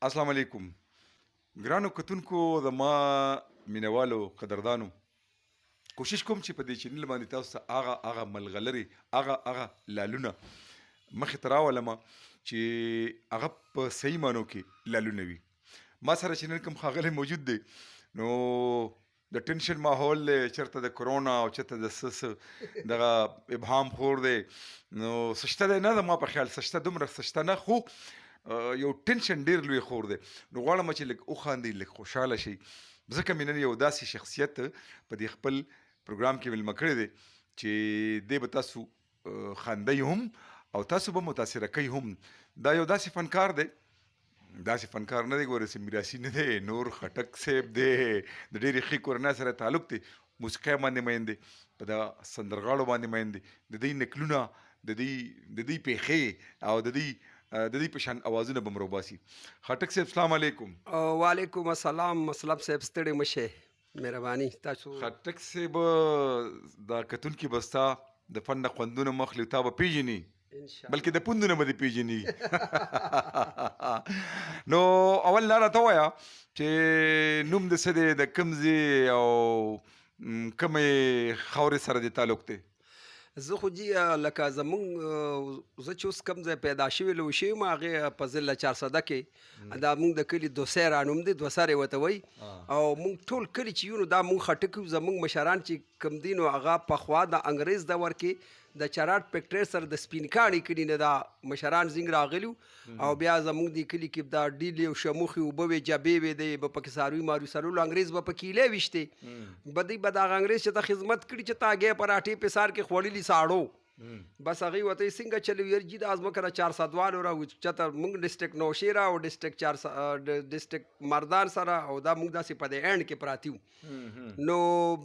السلام علیکم ګرانو کتونکو زما مینوالو قدردانو کوشش کوم چې په دې چینل باندې تاسو ته هغه ملغلرې هغه لالونه مخې ته راولمه چې هغه په صحیح معنو کې لالونه وي. ما سره چې نن کوم ښاغلی موجود دی نو د ټینشن ماحول دی، چېرته د کرونا او چېرته د څه دغه ابهام خور دی، نو سشته دی نه زما په خیال سشته دومره سشته نه، خو یو ټینشن ډېر لوی خور دی. نو غواړم چې لږ وخاندئ، لږ خوشحاله شئ، ځکه مې نن یو داسې شخصیت په دې خپل پروګرام کې مېلمه کړی دی چې دی به تاسو خاندئ هم او تاسو به متاثره کوي هم. دا یو داسې فنکار دی، داسې فنکار نه دی، ګوره چې میراثي نه دی، نور خټک صاحب دی، د ډېرې ښې کورنۍ سره تعلق دی، موسیقۍ باندې مین دی، په دغه سندرغاړو باندې مین دی، د دوی نکلونه، د دوی پیښې او د دوی په شان اوازونه به م راوباسي. خټک صاحب سلام علیکم. وعلیکم السلام. مسلم صاحب ستړي مشه، مهرباني. تاسو خټک صاحب دا کتونکي به ستا د فن نه خوندونه مخلي تا به پیژني، بلکې د پوندونه به دې پیژني. نو اول لاره ته ووایه چې نوم د څه دی، د کوم ځای او کومې خاورې سره دې تعلق دی؟ زه خو جی لکه زمونږ زه چې اوس کوم ځای پیدا شوی لوی شوی یم هغې په ضلع چارسده کې دا مونږ د کلي دوسۍ رانوم دی، دوسرې ورته وایي. او مونږ ټول کلي چې یو نو دا مونږ خټک یو. زمونږ مشران چې کوم دي نو هغه پخوا د انګریز دور کې د چراټ فیکټرۍ سره د سپین کاڼي کلي نه دا مشران زنګ راغلي او بیا زمونږ دې کلي کې دا ډیلې او شموخې اوبه وې، جبې وې، دی به پکې څاروي ماروي سرولو، انګریز به پکې ایلې ویشتې، به دوی به دغه انګریز چې ته خدمت کړي چې ته هګۍ پراټې په سار کې خوړلي ساړو، بس هغوی ورته یې څنګه چلوي یار جي دا ځمکه د 400 والو را چته موږ ډسټرکټ نوشیره او ډسټرکټ مردان سره او دا موږ داسې په دې اینډ کې پراته وو. نو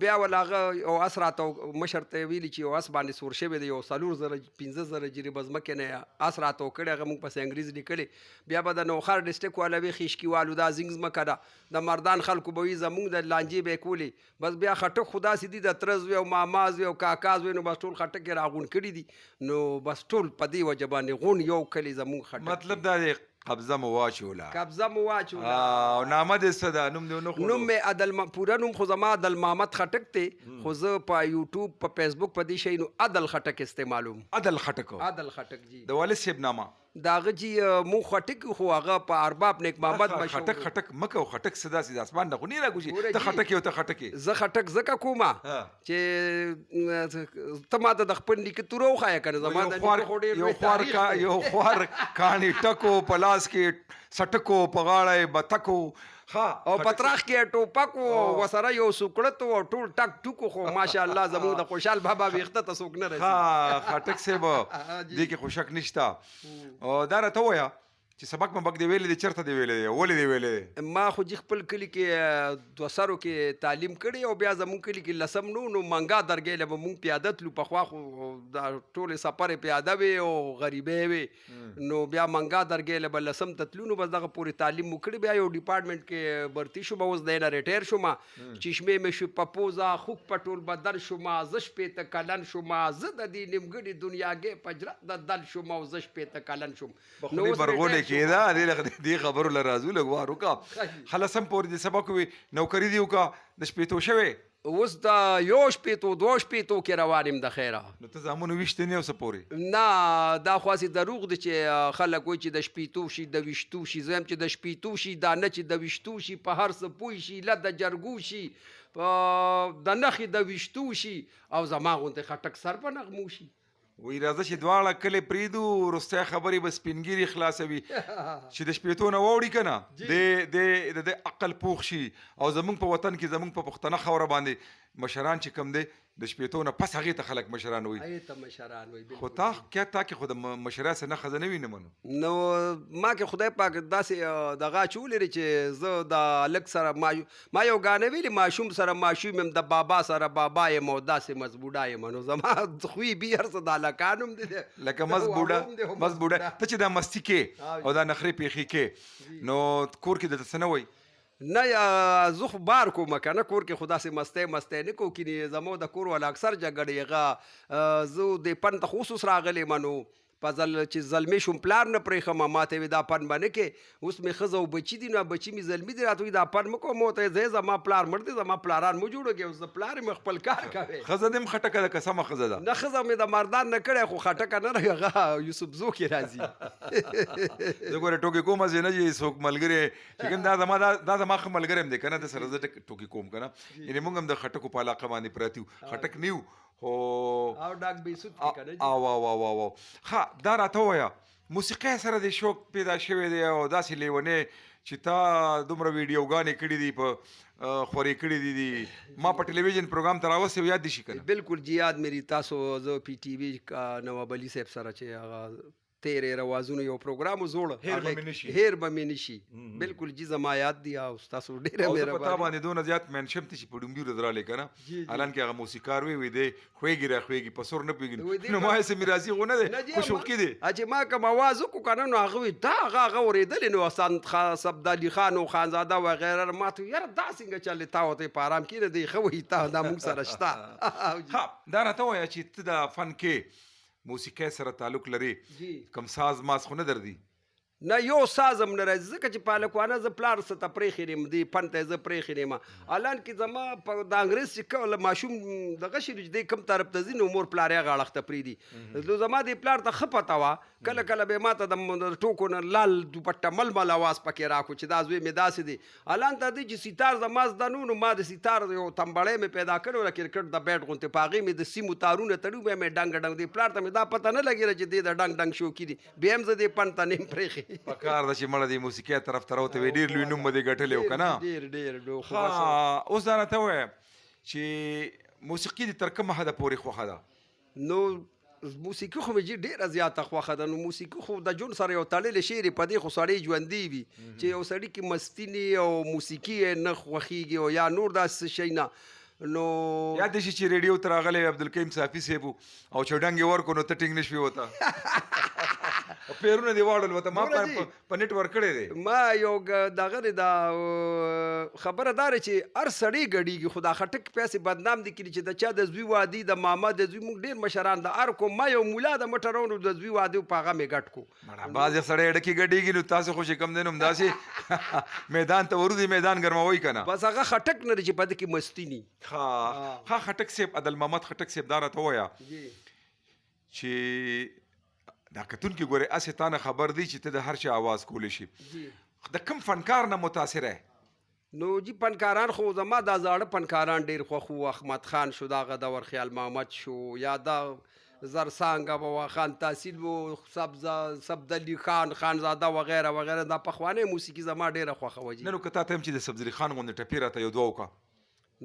بیا ول هغه یو اس راته مشر ته ویلي چې یو اس باندې سور شوی دی، یو 4,000 جریبه ځمکې نه اس راته وکړی، هغه موږ پسې انګریز لیکلی. بیا به د نوخار ډسټرکټ والا وی خیشکي والو دا زنګ ځمکه ده، د مردان خلکو به وي زموږ د لانجې به یې کولې. بس بیا خټک خو داسې دي د ترز وي او ماماز وي او کاکاز وي، نو بس ټول خټک یې راغونډ کړي دي، نو بس ټول په دې وجه باندې غون یو کلی زمونږ خټک. مطلب دا دی قبضه مو واچوله. قبضه مو واچوله. او نامه دې څه ده؟ نوم دې ونه ښودو؟ نوم مې پوره نوم خو زما عدل محمد خټک دی، خو زه په یوټیوب په فیسبوک په دې شی نو عدل خټک استعمالوم. عدل خټک؟ عدل خټک جی. د والد صاحب نامه؟ د هغه جی مو خټک خو هغه په ارباب نیک محمد مشهور. خټک مکه او خټک څه داسې د اسمان نه خو نه راګوشي، ته خټک یې او ته خټک یې. زه خټک ځکه کومه چې ته ماته د خپل نیکه توره وښایه که نه، زما د نیکه خو ډېر لوی تاریخ دی. یو خوار کاڼي ټکو په لاس کې سټکو، په غاړه یې بتکو او پتراخ کې ټوپک و وسره یو سوکړت و ټول ټک ټوکو، خو ماشاءالله زموږ د خوشحال بابا ویښته ته څوک نه رسي. خټک صاحب دې کې خو شک نشته. دا راته ووایه چې سبق مبق دې ویلی دی، چېرته دې ویلی دی، ولې دې ویلی دی؟ ما خو جي خپل کلي کې دوسرو کې تعلیم کړی او بیا زمونږ کلي کې لسم نو منګا درګۍ له به مونږ پیاده تلو. پخوا خو دا ټولې سفرې پیاده وې او غریبۍ وې، نو بیا منګا درګۍ له به لسم ته تلو، نو بس دغه پورې تعلیم مو کړی. بیا یو ډپارټمنټ کې برتي شوم، اوس دی نه ریټایر شوم. چشمې مې شو په پوزه، خوک په ټول بدن شوم، زه شپېته کلن شوم، زه د دې نیمګړي دنیاګۍ په جرأت د دل شوم او زه شپېته کلن شوم. نو اوس برغونې کېده دې خبرو له راځو لږ وار وکړه. خلصم پورې دې سبق وي نوکري دې وکړه، د شپېتو شوې اوس د یو شپېتو دوه شپېتو کې روان یم د خیره. نو ته زامنو ویشتې نه یو څه پورې؟ نه دا خو هسې دروغ دی چې خلک وایي چې د شپېتو شي د ویشتو شي. زه یم چې د شپېتو شي دا نه چې د ویشتو شي، په هر څه پوه شي، له د جرګو شي، د نښې د ویشتو شي او زما غوندې خټک سر په نغمو شي. وی راځه چې دواړه کلی پرېږدو، وروستی خبرې به سپینګیري خلاصوي چې د شپېتو نه واوړي که نه د عقل پوخ شي. او زمونږ په وطن کې زمونږ په پښتنه خاوره باندې مشران چې کوم دی د شپېتو نه پس هغې ته خلک مشران وایي. هغې ته مشران وایي. خو تا کې خو د مشرۍ څه نښه زه نه وینم. نو ما کې خدای پاک داسې دغه اچولی دی چې زه د هلک سره ما یو ګانه ویلي ماشوم سره ماشوم یم، د بابا سره بابا یم او داسې مزبوډا یم. نو زما خوی بي هر څه د هلکانو م دی لکه مزبوډا. ته چې دا مستی کې او دا نخرې پیښې کې نو کور کې درته څه نه وایي؟ نه زه خو بار کوم که نه، کور کې خو داسې مستی نه کو کینې. زمو د کور والا اکثر جګړې هغه زه د پن ته خو اوس راغلی یم، نو پزل چې زلمی شوم پلار نه پرېښم ما ته وې دا پن به نه کې اوس مې ښځه او بچي دي نو بچي مې زلمي دي راته وایي دا پن مه کوه ما ورته وایې زما پلار مړ دی زما پلاران مه جوړوږي اوس د پلار مې خپل کار کوې ښځه دې هم خټکه ده که سمه ښځه ده نه ښځه مې د مردان نه کړی خو خټکه نه ده هغه یوسف زو کې راځي زه ګوره ټوکې کوم چې نه چې څوک ملګری چې کوم دا زما ښه ملګری هم دی که نه د سره زه ټوکې کوم که نه یعنې موږ هم د خټکو په علاقه باندې پراته یو خټک نه یو خو او ډاک بیسود کې که نه او ښه دا راته ووایه موسیقۍ سره د شوق پیدا شوی دی او داسې لیونی چې تا دومره ویډیوګانې کړي دي په خورې کړي دي ما په ټلویزیون پروګرام ته راوستې یاد دي شي که نه بالکل جی یاد مې تاسو زه پی ټي وي نواب علي صاحب سره چې هغه تیرې روازونو یو پروګرام زوړ هیر به مې نشي بالکل جی زما یاد دي او ستاسو ډېره مهرباني په تا باندې دونه زیات منشم ته چې په ډونګي ورځ رالی که نه حالانکې هغه موسیقار وی دی خوږي راخوږي په سور نه پوهېږي نو ما یې څه میراثي خو نه دی خو شوقي دی چې ما کوم اواز وکړو که نه نو هغه وایي دا هغه اورېدلې نو سبدالي خان او خانزاده وغیره ما ته یاره دا څنګه چلې تا ورته په ارام کښېنه دی ښه وایي تا دا موږ سره شته دا راته ووایه چې ته د فن کې موسیقۍ سره تعلق لري کم ساز ماز خو نه دردي نه یو ساز هم نه راځي ځکه چې په هلکوانه زه پلار څه ته پرېښی یم دې فن ته زه پرېښی یم الان کې زما په د انګرېز چې کوله ماشوم دغه شي چې دی کوم طرف ته ځي نو مور پلار یې هغه اړخ ته پرېږدي نو زما دې پلار ته ښه پته وه کله کله به ما ته د ټوکو نه لال دوپټه ململ اواز پکې راکړو چې دا زوی مې داسې دی الان ته دی چې سیتار زما زده نو نو ما د سیتار یو تمبړی مې پیدا کړی و د کرکټ د بیټ غوندې په هغې مې د سیمو تارونه تړي بیا مې ډنګ دی پلار ته مې دا پته نه لګېده چې دی د ډنګ ډنګ شوکي دي بیا هم زه دې فن ته نه یم پرېښی پکار ده چې مړه دې موسیقۍ طرف ته راوته وې ډېر لوی نوم به دې ګټلی و که نه ډېر اوس دا راته ووایه چې موسیقي دې تر کومه حده پورې خوښه ده نو موسیقي خو مې ډېره زیاته خوښه ده نو موسیقي خو د ژوند سره یو تړلې شی دی په دې خو سړی ژوندی وي چې یو سړي کې مستی نه او موسیقي یې نه خوښېږي او یا نور داسې شی نه نو یاد شي چې ریډیو ته راغلی عبدالکریم صافي صاحب او چې ډنګ یې ورکړو نو ته ټینګ نه شوې ورته پیرونه دې واړل ورته ما په نیټ ورکړی دی ما یو دغه دی دا خبره دا ده چې هر سړی ګډېږي خو دا خټک پیسې بدنام دي کړي چې د چا د زوی وادي د ماما د زوی موږ ډېر مشران د هر کوم ما یو مولا د مټرونو د زوی واده په هغه مې ګډ کو بعضې سړی ډکې ګډېږي نو تاسو خو چې کم دی نو همداسې میدان ته ورځي میدان ګرموئ که نه بس هغه خټک نه دی چې په دې کې مستی ني ښه خټک صاحب عدل محمد خټک صاحب دا راته ووایه چې دا کتونکي ګورې هسې تا نه خبر دی چې ته د هر چا آواز کولی شي د کوم فنکار نه متاثره نو جی فنکاران خو زما دا زاړه فنکاران ډېر خوښ وو احمد خان شو دغه دور خیال محمد شو یا دا زرسانګه بابا خان تحصیل وو سبدالي خان خانزاده وغیره وغیره دا پخوانۍ موسیقي زما ډېره خوښه وه نه نو که تا ته هم چې د سبزلي خان غوندې ټپې راته یو دوه وکړه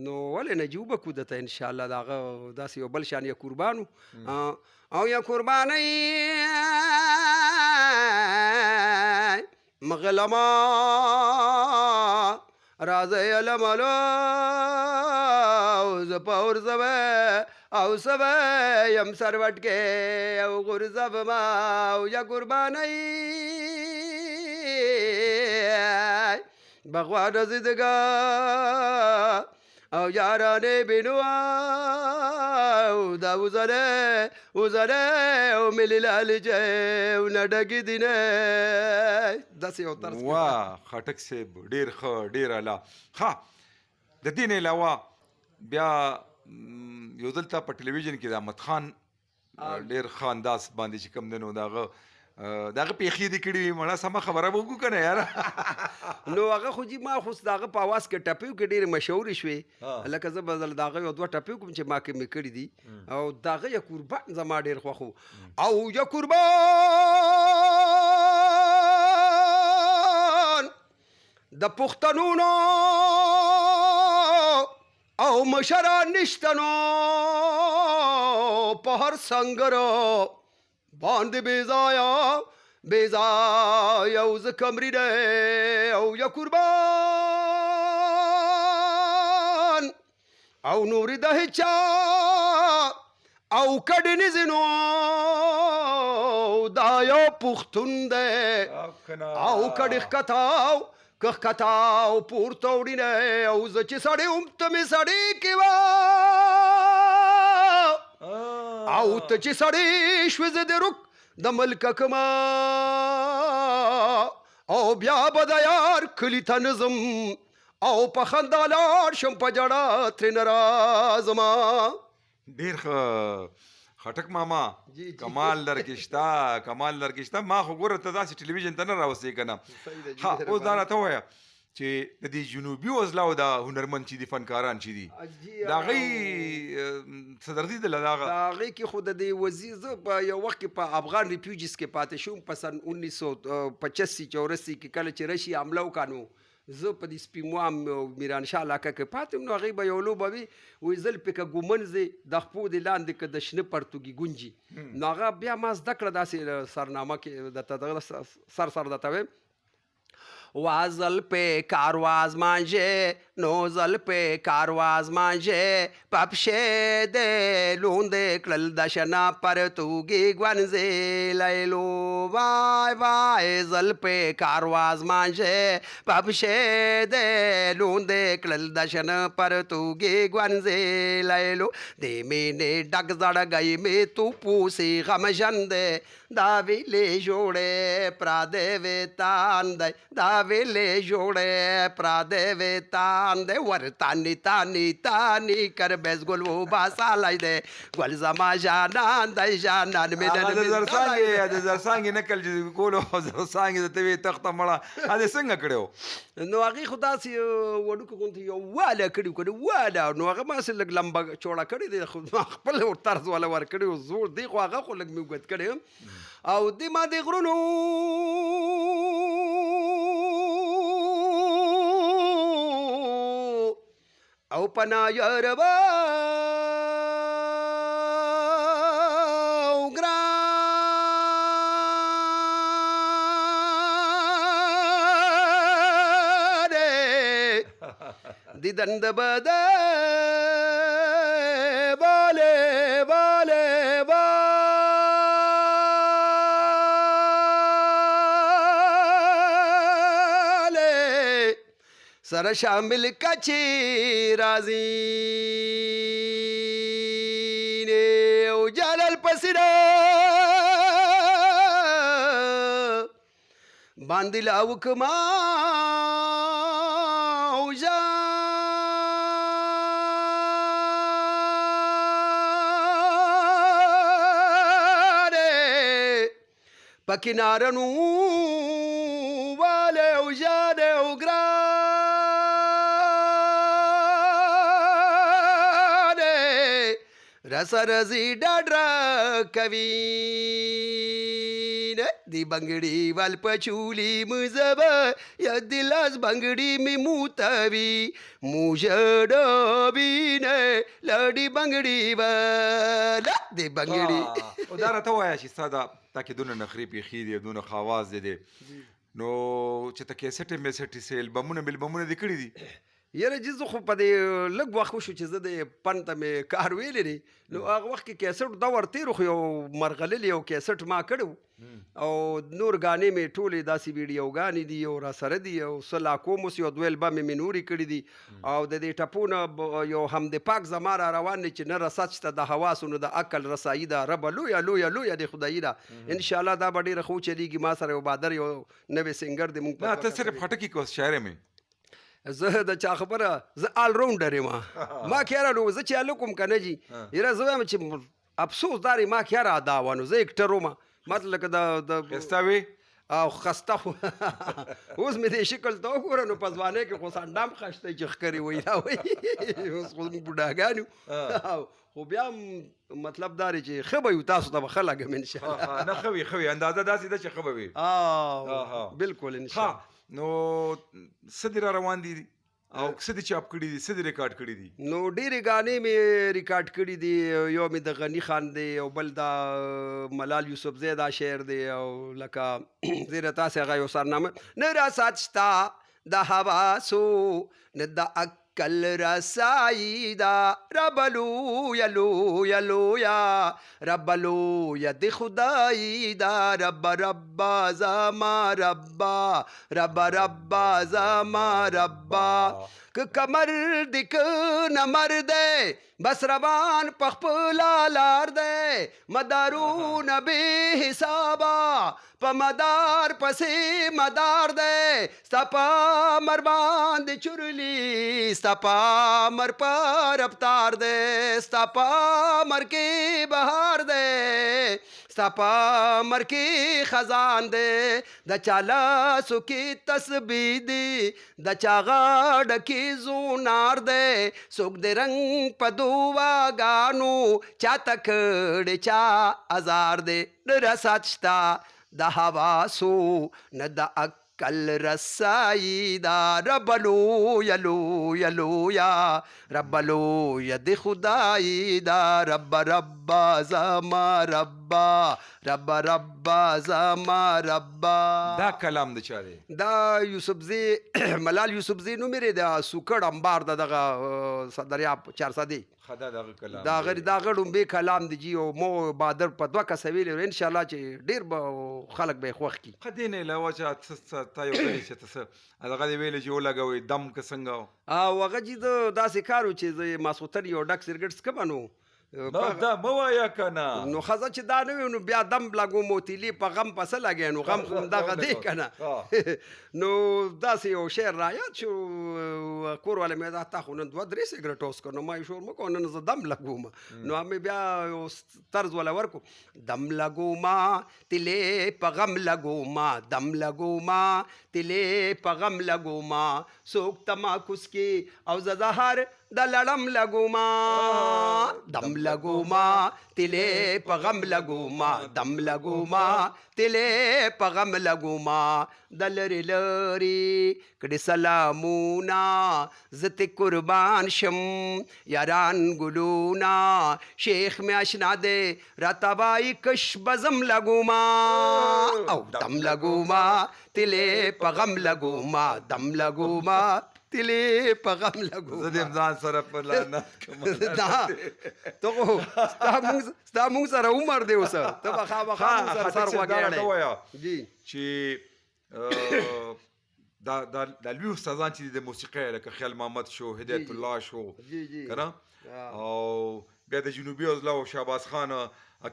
نو ولې نه جوبه کو دته ان شاء الله دغه داسې یو بل شان یا قربانو او یا قربانۍ مغلما راځي لملو ز پور زبه او سبه یم سروټ کې او غرزب ما او یا قربانۍ بغواد زدگا او یارانه بینو او دا وزره او ملی لالجه او نډګې دینه داسې یو طرز واه خټک صاحب ډېر ښه ډېر اعلی ښه د دې نه علاوه بیا یو دلته په ټلویزیون کې د احمد خان ډېر ښه انداز باندې چې کوم دی نو دغه پیښې دې کړي وي مړه سمه خبره به وکړو که نه یاره نو هغه خو جي ما خو دغه په اواز کې ټپیو کې ډېرې مشهورې شوې لکه زه به دغه یو دوه ټپیو کوم چې ما کې مې کړي دي او دغه یا قربان زما ډېر خوښ و او یا قربان د پښتنو او مشران نشته نو په هر سنګرو باندې بیزایا او زه کمرینه او یا قربان او نورې د هیچا او کډې نو دا یو پښتون دی او کډې ښکتاو که ښکتاو پورته وړینه او زه چې سړی وم ته مې سړی کې وه او ته چې سړی شوې زه د رک د ملک کما او بیا به د یار کلي ته نظم او په خندا لاړ شم په جړه ترې نه راځما. ډیر ښه خټک ماما جی. کمال درکشتا ما خو ګوره ته داسې ټلویزیون ته نه راوستې که نه. صحیح ده جی، ها اوس دا مهرباني. راته ووایه چې د دې جنوبي وزلاو دا هنرمند چې دي فنکاران چې دي جی، د هغوی څه دردي ده له د هغه هغې کې خو د دې وزیر زه په یو وخت کې په افغان ریفیوجیز کې پاتې شوم په سن 1985 کې کله چې رشي حمله وکړه نو زه په دې سپیموام میرانشاه علاقه کې پاتې وم. نو هغې به یو لوبه وي وایي زه پې که ګومنځې د خپو د لاندې که د شنه پرتوګي ګونجي نو هغه بیا ما زده کړه داسې سرنامه کې درته دغه سر درته وایم وازل پہ کارواز مانجے نوزل پہ کارواز مانجے پپشے دے لوندے کلل دشنا پر توگی گونزے لیلو وائے وائے زل پہ کارواز مانجے پپشے دے لوندے کلل دشنا پر توگی گونزے لیلو دے میں نے ڈگ زڑ گئی میں تو پوسی غم جندے دا ویلے جوڑے پرادے ویتان دے دا ویلے جوڑے پرادے ویتان دے ور تانی تانی تانی کر بیس گل وہ باسا لائی دے گل زما جانان دے جانان میں هغه د زرسانګې نکل چې کولو زرسانګې د توی تخته مړه هغې څنګه کړی و؟ نو هغې خو داسې وډوکو غوندې یو واله کړي که واله نو هغه ماسې لږ لمبه چوړه کړې دی خو ما خپل طرز والا ورکړی و زور دی خو هغه خو لږ مې اوږد کړی او د ما د غرونو او پنا یاربا دیدن د بده باله باله باله سره شامل کچی رازی نه او جلال پسیدا باندې لاو کما او پکنارنو والے او جانے او گرانے رس رزی ڈاڈرا کوین دی بنگڑی وال پچولی مزب یا دلاز بنگڑی می موتوی موجڑا بینے لڑی بنگڑی والا دی بنگڑی او دا راته ووایه چې ستا دا کې دونه نخرې پېښې دي دونه خواز دی نو چې ته کیسټ میسټ سه البمونه بلبمونه دې کړي دي یاره جی زه خو په دې لږ وخت وشو چې زه د پن ته مې کار ویلی دی نو هغه وخت کې کیسټ دور تېرو خو یو مرغللې یو کیسټ ما کړی او نور ګانې مې ټولې داسې ویډیوګانې دي او راسره دي او څه لاکوم اوس یو دوه البم مې نورې کړي دي او د دې ټپو نه یو حمد پاک زما را روان دی چې نه رسد شته د حواسو نه د عقل رسایي ده ربه لویه لویه لویه د خدایي ده انشاءالله دا به ډېره ښه وچلېږي ما سره یو بادر یو نوی سنګر دی نه ته صرف خټکي کوس شاعر مې زه د چا خبره زه آل راونډر یم ما خیاره نو زه چې هلکم که نه جي یاره زه وایم چې افسوس دا دی ما خیاره ادا وه نو زه اکټر وم ماته لکه د ښایسته وې او خسته خو اوس مې دې شکل ته وګوره نو په ځوانۍ کې خو سنډام خشته چې ښکرې وایي دا وایي اوس خو موږ بوډاګان یو خو بیا مطلب دا دی چې ښه به یو تاسو ته به ښه لګم انشاءالله نه ښه وي اندازه داسې ده چې ښه به وي بالکل انشاءالله نو څه دې را روان دي او څه دې چاپ کړي دي څه دې ریکارډ کړي دي نو ډېرې ګانې مې ریکارډ کړي دي یو مې د غني خان دی او بل دا ملال یوسفزی دا شعر دی او لکه زیره تاسې هغه یو سرنامه نه راسات شته د حواسو نه د عقل رسایی دا رب لویا لویا لویا رب لویا د خدای دا رب ربا زما ربا رب ربا زما ربا که کمر دی که نمر دی بس روان پخپلا لار دی مدارون بے حسابا پا مدار پسی مدار دی ستا پا مر باندې چرلی ستا پا مر پا رفتار دی ستا پا مر کی بهار دی ستا پا مر کی خزان دی د چالا سو کی تسبیح دی د چا غاړه کی زونار دی څوک د رنگ په دعاګانو چاته کړې چا ازار دی نه رسات شته د حواسو نه د عقل رسایی دا رب لویا لویا لویا رب لویا د خدای دا رب ربا زما ربا رب ربا زما ربا. دا کلام د چا دی؟ دا یوسفزی ملال یوسفزی نومېږي د سوکړ امبار د دغه دریاب چارسدی خدا دغه کلام دا غیر دا غړم به کلام دی جی او مو بادر په دوه کس ویل ان شاء الله چې ډیر به خلک به خوښ کی. خدین علاوه چې تا یو غلی چې تاسو هغه دی ویل چې ولګوي دم که څنګه او هغه جی داسې کارو چې ماسوتر یو ډک سرګټس کمنو دا مو وایا کنه نو خزه چې دا نه وي نو بیا دم لګو موتیلی په غم پسه لګی نو غم خو دغه دی کنه نو داسې یو شعر را یاد شو کور والا مې دا تا خو نن دوه درې سګرټ اوس کړ نو ما یې شور مه کوه نن زه دم لګوم نو مې بیا یو طرز والا ورکو دم لګوما تلې په غم لګوما دم لګوما تلې په غم لګوما څوک تماکوس کې او زه زهر د لړم لګوما دم لګوما تلې په غم لګوما دم لګوما تلې په غم لګوما د لرې لرې کړي سلامونه زه تې قربان شم یاران ګلونه شیخ مې اشنا دی راته وایي کش بزم لګوما او دم لګوما تلې په غم لګوما دم لګوما تلې په غم لګو زه دې ځان سره په لعنت کوم ته خو ستا مونږ سره عمر دی اوس ته به خامخا مونږ سره سر غوږېړی جی چې دا لوی استادان چې د موسیقۍ لکه خیال محمد شو هدایت الله شو که نه او بیا د جنوبي عضله او شهباز خان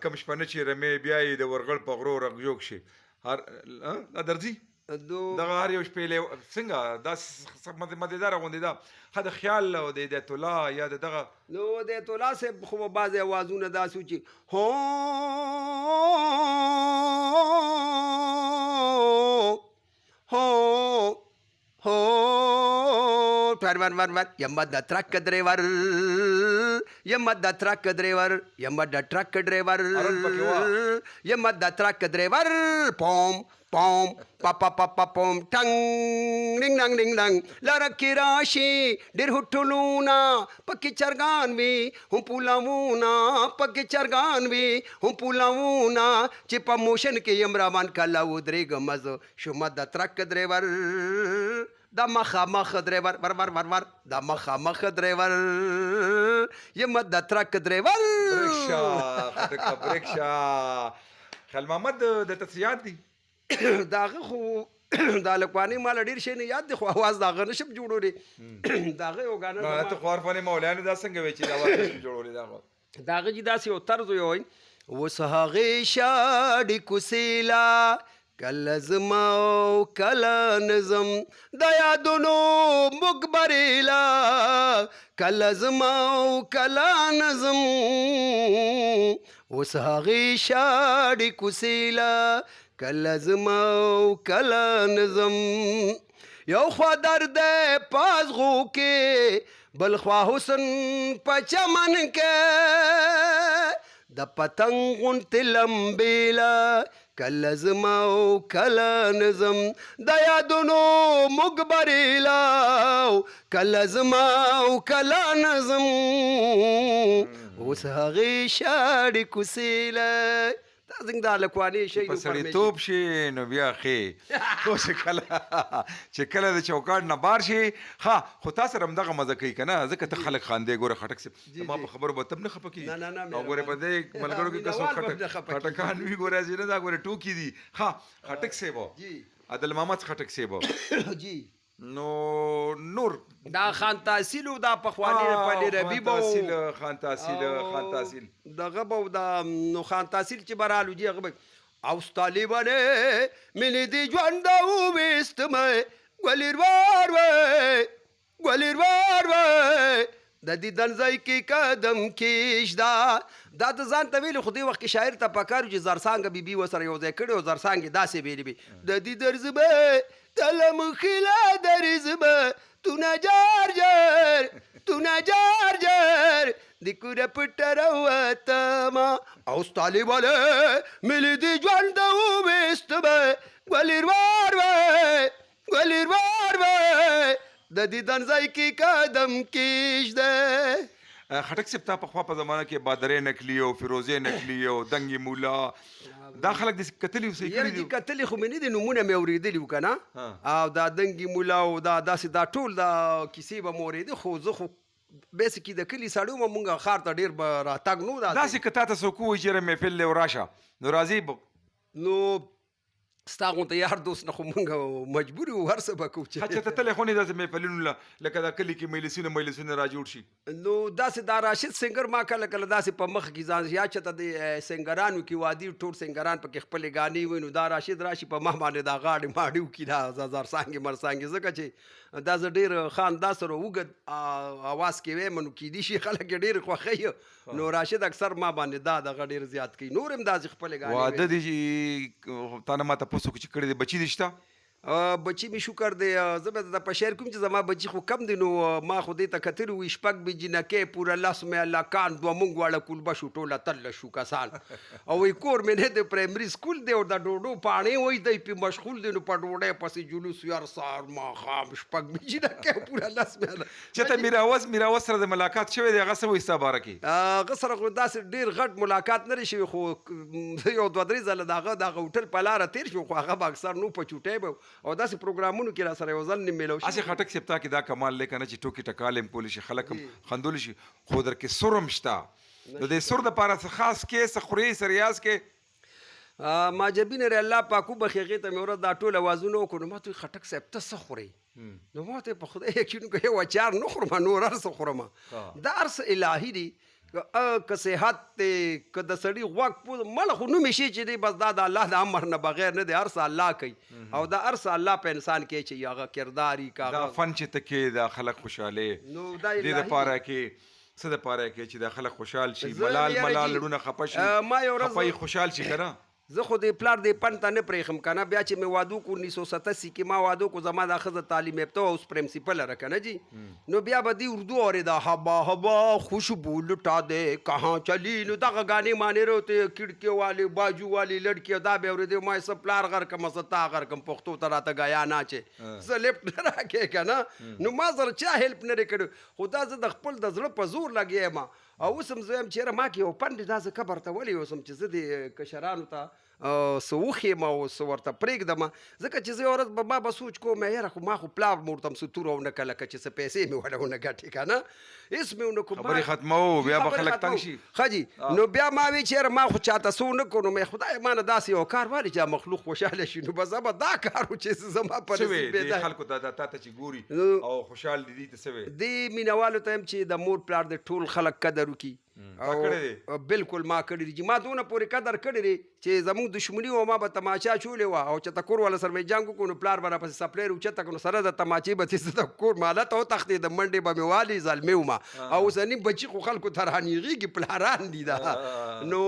کم شپه نه چې رمې بیا یې د ورغړ په غرو رغجوږ شي دا درځي دغه هر یو شپېلې څنګه دا مدیداره غوندې ده ښه د خیال او د هدایت الله یا د دغه نو هدایت الله صاحب خو بعضې اوازونه داسې و چې هو هو هو ور یمه د ترک ډریور یمه د ترک ډریور یمه د ټرک ډریور یمه د ترک ډریور پوم پوم پا پا پا پا پوم ټنګ ډینګ ډنګ ډینګ ډنګ لاره کې راشي ډېر هوټلونه پکې چرګان وي هم پولاوونه پکې چرګان وي هم پولاوونه چې په موشن کې یم روان کله ودرېږم زه شومه د ترک ډریور دا مخامخ ډریور ور دا مخامخ ډریور یم د ترک ډریور برکشا خیال محمد د تصیات دی داغه خو دا لکوانی مال ډیر شي نه یاد دی خو आवाज داغه نشم جوړولی داغه یو غاڼه ته خو عرفاني مولانا دا څنګه وی چې دا आवाज نشم جوړولی داغه جی داسې یو طرز یو وس هغه شاډي کوسیلا کله زما او کله نظم د یادونو مقبریلا کله زما او کله نظم اوس هغې شاړې کوسیلا کله زما او کله نظم یو خوا درد پازغو کې بل خوا حسن په چمن کې د پتنګ غوندې لمبیلا کله زما او کله نظم د یادونو مقبریلا کله زما او کله نظم اوس هغې شاړې کوسیلا دا زنګ دا لکوانې شي په سړیتوب شي نو بیا ښې خو چې کله د چوکاټ نه بار شي ها خو تا سره همدغه مزه کوي که نه ځکه ته خلک خاندې ګوره خټک صاحب ما په خبرو به تم نه خفه کېږي او ګورې په دې ملګرو کې که څوک خټکان وي ګوره چې نه دا ګوره ټوکي دي ها خټک صاحب عدل محمد خټک صاحب جی نو نور دا خان تحصیل دا پخوانی پلی ربیب خان تحصیل دغه به دا نو خان تحصیل چې برالو جی هغه او طالبانه ملي دی ژوند او وستمه ګلیر وار د دې دنځای کې قدم کېږدا دا د ځان ته ویلو خو دې وخت کې شاعر ته پکار چې زرسانګه بیبي ورسره یو ځای کړی او زرسانګې داسې ویلې وي د دې درځبه تلم خلا درځبه تو نه جار د کوره پټه راوتمه اوس طالبانه ملي دې ژوند وویستمه ګلیر وار د دې دنځای کې قدم کېږده خټک صاحب تا پخوا په زمانه کې بادرې نکلي او فیروزې نکلي او دنګې مولا دا خلک دې کتلي اوسئ یاره دې کتلي خو مې نه دي نومونه مې اورېدلي وو که نه او دا دنګې مولا او دا داسې دا ټول دا کیسې به مې اورېدې خو زه خو بیسیکي د کلي سړی وم مونږ ښار ته ډېر به راتګ نه و داسې که تا ته څوک ووایي چې یاره محفل دی او راشه نو راځې به نو ستا غونته یار دوست نه خو مونږ مجبور یو هر څه به کوو چې ته تللی خو نه داسې محفلونو لکه دا کلي کې مجلسونه را جوړ شي نو داسې دا راشد سنګر ما کله کله داسې په مخ کې ځان یا چې ته د سنګرانو کې وادي ټول سنګران پکې خپلې ګانې وي نو دا راشد راشي په مخ باندې دا غاړې ماړي وکړي دا زرسانګې مرسانګې ځکه چې دا زه ډېر خان دا سره اوږد اواز کې ویم نو کیدای شي خلک یې ډېر خوښوي نو راشد اکثر ما باندې دا دغه ډېر زیات کوي نور هم داسې خپلې ګانې واده دي چې تا نه ما تپوس وکړو چې کړی دی بچي دي شته بچی می شکر دی زه به د په شعر کوم چې زما بچی خو کم دی نو ما خو دې ته کتلي وي شپږ بجې نکې پوره لس مې الله کان دوه مونږ واړه کولبه شو ټوله تله شو کسان او وایي کور مې نه د پرایمري سکول دی او د ډوډو پاڼې وایي دی پې مشغول دی نو په ډوډۍ پسې جلوس یار سهار ماښام شپږ بجې نکې پوره لس مې چې ته میراوس سره د ملاقات شوی دی هغه څه وایي ستا باره کې هغه سره خو داسې ډېر غټ ملاقات نه دی شوی خو یو دوه درې ځله د هغه هوټل په لاره تېر شو خو هغه به اکثر نو په چوټۍ به او داسې پروګرامونو کې را سره یو ځل نه میلاو شي هسې خټک صاحب تا کې دا کمال دی که نه چې ټوکې ټکال هم کولی شي خلک هم خندولی شي خو در کې سر هم شته د دې سر دپاره څه خاص کې څه خورې څه ریاض کې معجبین ری الله پاک وبخي هغې ته مې ورځ دا ټول اوازونه وکړو نو ما ته خټک صاحب ته څه خورئ نو ما ته په خدای یقین وکړه یو اچار نه خورم نور هر څه خورم دا هر څه الهي دی که صحت دی که د سړي غوږ پوه مړه خو نومې شي چې دی بس دا د الله د امر نه بغیر نه دی هر څه الله کوي او دا هر څه الله په انسان کې چې هغه کرداري دا فن چې ته کې دا خلک خوشحالې نو دا دې دپاره کې څه دپاره کې چې دا خلک خوشحال شي ملال لړونه خفه شي ما یو ورځ خفه خوشحال شي که نه زه خو د پلار د پن ته نه پرېښم که نه بیا چې مې واده وکړو 1987 کې ما واده وکړو زما دا ښځه تعلیم یافته وه اوس پرنسپله ده که نه جی نو بیا به دې اردو اورېده هوا هوا خوشبو لټا دے کہاں چلی نو دغه ګانې مانې روته کړکې والې باجو والې لړکې دا بیا اورېدې ما زه پلار غر کم زه تا غر کم پښتو ته راته ګایا نه چې زه لیفټ نه راکې که نه نو ما سره چا هیلپ نه دی کړی خو دا زه د خپل د زړه په زور لګیا یم او اوس هم زه یم چې یاره ما کې یو پند دا زه قبر ته ولې اوسم چې زه د کشرانو ته څه وښیم او څه ورته پرېږدم ځکه چې زه یو ورځ به ما به سوچ کوم یاره خو ما خو پلار مې ورته هم څه توره ونه کړه لکه چې څه پیسې مې وله ونه ګټې که نه هېڅ مې ونه کړو خبرې ختموو بیا به خلک تنګ شي ښه جي نو بیا ما وی چې یاره ما خو چاته څه ونه کړو نو مې خدای ما نه داسې یو کار والي چې مخلوق خوشحاله شي نو بس به دا کار و چې زما په نصیب دی خلکو ته تا ته چې ګوري او خوشحال دي ته څه وی دې مینهوالو ته هم چې د مور پلار د ټول خلک قدر وکړي او بالکل ما کړی دي ما دونه پورې قدر کړی دی چې زموږ دشمني و ما به تماچا چولې وه او چې ته کور والا سره مې جنګ وکړو نو پلار به راپسې سپلیر اوچته کړو سره د تماچې به چې د کور ماله ته وتښتې د منډې به مې والي زلمې ومه او اوسني بچي خو خلکو ته رانیغېږي پلاران دي دا نو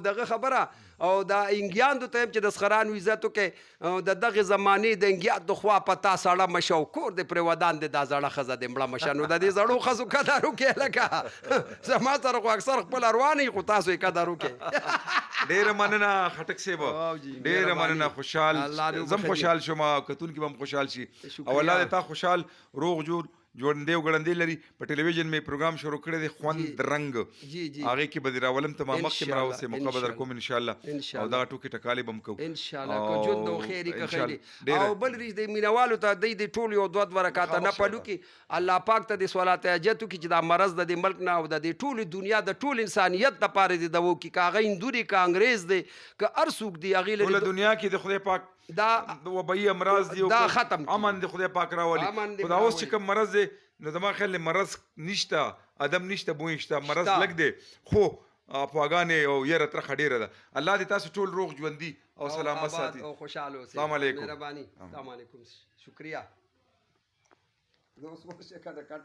دغه خبره او دا انګیاندو ته هم چې د سخرانو عزت وکړې د دغې زمانې د انګیاندو خوا په تا سړه مشه او کور د پرې ودان دی دا زړه ښځه د مړه مشه نو د دې زړو ښځو قدر وکړې لکه زما سره خو اکثر خپل روانې خو تاسو یې قدر وکړې ډېره مننه خټک صاحب ډېره مننه خوشحال زم خوشحال شم کتونکي به هم خوشحال شي او الله دې تا خوشحال روغ جوړ ژوندې او ګړندې لري په ټلویزیون مې پروګرام شروع کړی دی خوند رنګ جی جی هغې کې به دې راولم ته ما مخکې م راوستې موقع به در کوم انشاءالله او دغه ټوکې ټکالې به م کوو انشاءالله که ژوند او خیر یې که خیر انشاءالله. یې. او بل ریز د مینوالو ته دی د ټول یو دوه رکعاته نفل وکړي الله پاک ته د صلات حاجت وکړي چې دا مرض د دې ملک نه او د دې ټولې دنیا د ټول انسانیت دپاره دې دوا وکړي که هغه هندو دی که انګریز دی که هر څوک دی هغې ټوله لري دنیا کې د خدای پاک دا وبایي امراض دي او دا که ختم کړي. امن د خدای پاک راولي امن دې خو دا اوس راولي. چې کوم مرض دی نو زما خیال دی مرض نشته ادم نشته بوی شته مرض شته. لږ دی خو افواګانې او یره ترخه ډېره ده الله دې تاسو ټول روغ ژوندي او سلامت آباد ساتي او خوشحاله اوسئ. السلام علیکم. مهرباني السلام علیکم شکریہ. زه اوس ورشه که د کټ